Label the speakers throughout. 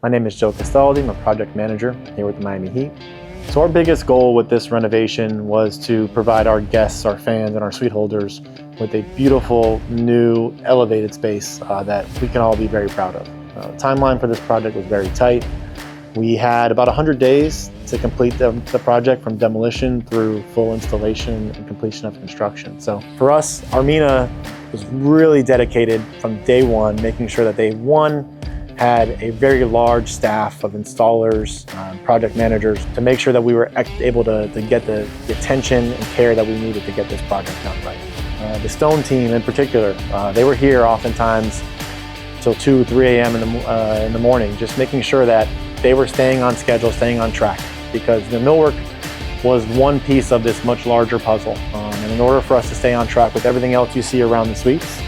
Speaker 1: My name is Joe Castaldi. I'm a project manager here with the Miami Heat. So our biggest goal with this renovation was to provide our guests, our fans, and our suite holders with a beautiful, new, elevated space that we can all be very proud of. The timeline for this project was very tight. We had about 100 days to complete the project from demolition through full installation and completion of construction. So for us, Armina was really dedicated from day one, making sure that they, one, had a very large staff of installers, project managers, to make sure that we were able to get the attention and care that we needed to get this project done right. The Stone team in particular, they were here oftentimes till 2, 3 a.m. in the morning, just making sure that they were staying on schedule, staying on track, because the millwork was one piece of this much larger puzzle. And in order for us to stay on track with everything else you see around the suites,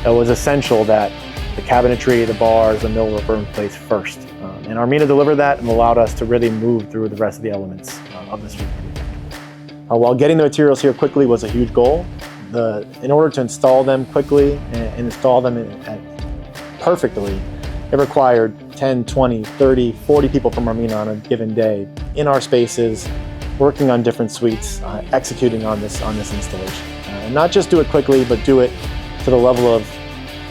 Speaker 1: it was essential that the cabinetry, the bars, the millwork were in place first. And Armina delivered that and allowed us to really move through the rest of the elements of the suite. While getting the materials here quickly was a huge goal, in order to install them quickly and install them perfectly, it required 10, 20, 30, 40 people from Armina on a given day in our spaces, working on different suites, executing on this installation. And not just do it quickly, but do it to the level of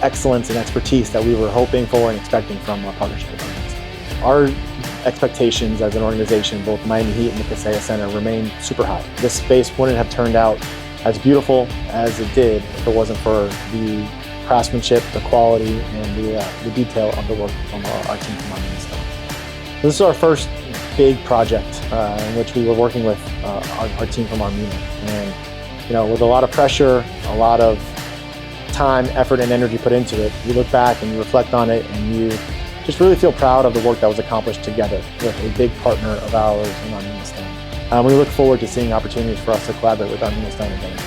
Speaker 1: excellence and expertise that we were hoping for and expecting from our partnership with Armina. Our expectations as an organization, both Miami Heat and the Kaseya Center, remain super high. This space wouldn't have turned out as beautiful as it did if it wasn't for the craftsmanship, the quality, and the detail of the work from our team from Armina Stone. This is our first big project in which we were working with our team from Armina. And with a lot of pressure, a lot of time, effort, and energy put into it, you look back and you reflect on it and you just really feel proud of the work that was accomplished together with a big partner of ours in Armina Stone. We look forward to seeing opportunities for us to collaborate with Armina Stone again.